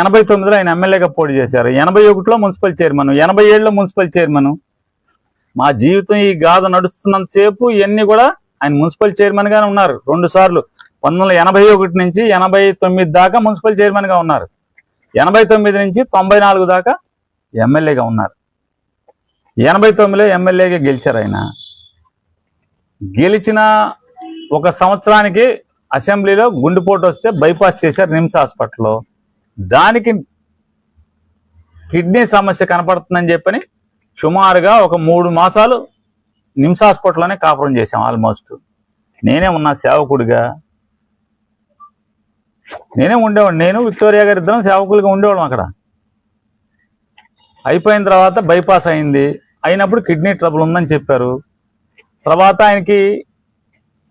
89లో ఆయన ఎమ్మెల్యేగా పోటీ చేశారు. 81లో మున్సిపల్ చైర్మన్, 87లో మున్సిపల్ చైర్మన్. మా జీవితం ఈ గాథ నడుస్తున్నంతసేపు ఇవన్నీ కూడా ఆయన మున్సిపల్ చైర్మన్ గానే ఉన్నారు 2 సార్లు. 1981 నుంచి 89 దాకా మున్సిపల్ చైర్మన్ గా ఉన్నారు. 89 నుంచి 94 దాకా ఎమ్మెల్యేగా ఉన్నారు. 89లో ఎమ్మెల్యేగా గెలిచారు. ఆయన గెలిచిన 1 సంవత్సరానికి అసెంబ్లీలో గుండెపోటు వస్తే బైపాస్ చేశారు నిమ్స్ హాస్పిటల్లో. దానికి కిడ్నీ సమస్య కనపడుతుందని చెప్పని సుమారుగా ఒక 3 మాసాలు నిమ్స్ హాస్పిటల్లోనే కాపురం చేశాం. ఆల్మోస్ట్ నేనే ఉన్నా సేవకుడిగా, నేనే ఉండేవాడు. నేను విక్టోరియా గారి ఇద్దరం సేవకులుగా ఉండేవాళ్ళం అక్కడ. అయిపోయిన తర్వాత బైపాస్ అయింది. అయినప్పుడు కిడ్నీ ట్రబుల్ ఉందని చెప్పారు. తర్వాత ఆయనకి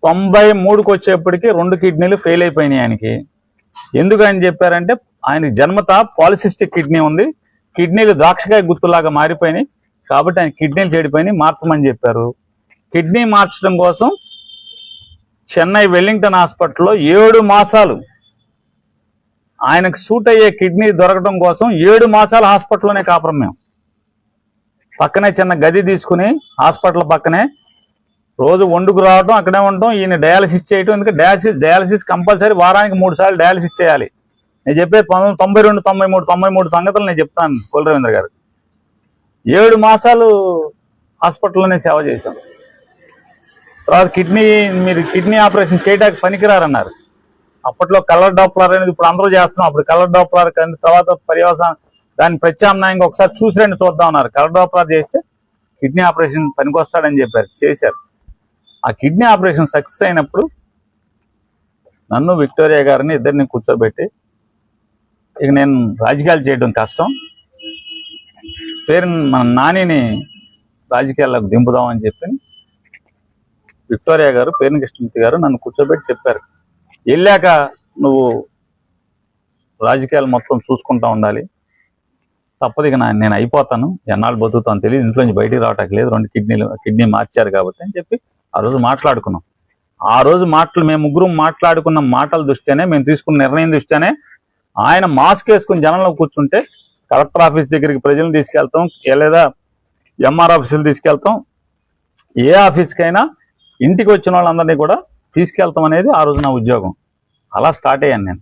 93కి వచ్చేప్పటికి 2 కిడ్నీలు ఫెయిల్ అయిపోయినాయి ఆయనకి. ఎందుకు ఆయన చెప్పారంటే ఆయనకి జన్మత పాలిసిస్టిక్ కిడ్నీ ఉంది, కిడ్నీలు ద్రాక్షకాయ గుర్తులాగా మారిపోయినాయి, కాబట్టి ఆయన కిడ్నీలు చెడిపోయినాయి, మార్చమని చెప్పారు. కిడ్నీ మార్చడం కోసం చెన్నై వెల్లింగ్టన్ హాస్పిటల్లో 7 మాసాలు ఆయనకు సూట్ అయ్యే కిడ్నీ దొరకడం కోసం 7 మాసాలు హాస్పిటల్లోనే కాపురం. మేము పక్కనే చిన్న గది తీసుకుని హాస్పిటల్ పక్కనే రోజు వండుకు రావడం, అక్కడే ఉండటం, ఈయన డయాలసిస్ చేయటం. ఎందుకంటే డయాలసిస్ కంపల్సరీ వారానికి 3 సార్లు డయాలసిస్ చేయాలి. నేను చెప్పే 1992, 93, 93 సంగతులు నేను చెప్తాను కొల్లు రవీంద్ర గారు. 7 మాసాలు హాస్పిటల్లోనే సేవ చేశాం. తర్వాత మీరు కిడ్నీ ఆపరేషన్ చేయడానికి పనికిరారన్నారు. అప్పట్లో కలర్ డాప్లర్ అనేది ఇప్పుడు అందరూ చేస్తున్నాం. అప్పుడు కలర్ డాప్లర్ తర్వాత పర్యవసానం దాన్ని ప్రత్యామ్నాయంగా ఒకసారి చూసి చూద్దాం అన్నారు. కలర్ డాప్లర్ చేస్తే కిడ్నీ ఆపరేషన్ పనికొస్తాడని చెప్పారు, చేశారు. ఆ కిడ్నీ ఆపరేషన్ సక్సెస్ అయినప్పుడు నన్ను విక్టోరియా గారిని ఇద్దరిని కూర్చోబెట్టి, ఇక నేను రాజకీయాలు చేయడం కష్టం, మన నానిని రాజకీయాల్లోకి దింపుదామని చెప్పి విక్టోరియా గారు, పేరుని కృష్ణమూర్తి గారు నన్ను కూర్చోబెట్టి చెప్పారు, వెళ్ళాక నువ్వు రాజకీయాలు మొత్తం చూసుకుంటా ఉండాలి, తప్పదు, ఇక నేను అయిపోతాను, ఎన్నాళ్ళు బతుకుతాను తెలియదు, ఇంట్లోంచి బయటికి రావటానికి లేదు, 2 కిడ్నీ మార్చారు కాబట్టి అని చెప్పి ఆ రోజు మాట్లాడుకున్నాం. ఆ రోజు మేము ముగ్గురు మాట్లాడుకున్న మాటల దృష్ట్యానే, మేము తీసుకున్న నిర్ణయం దృష్ట్యానే ఆయన మాస్క్ వేసుకుని జనంలో కూర్చుంటే కలెక్టర్ ఆఫీస్ దగ్గరికి ప్రజలను తీసుకెళ్తాం, లేదా ఎంఆర్ ఆఫీసులు తీసుకెళ్తాం, ఏ ఆఫీస్కైనా ఇంటికి వచ్చిన వాళ్ళందరినీ కూడా తీసుకెళ్తాం అనేది ఆ రోజు నా ఉద్యోగం. అలా స్టార్ట్ అయ్యాను నేను.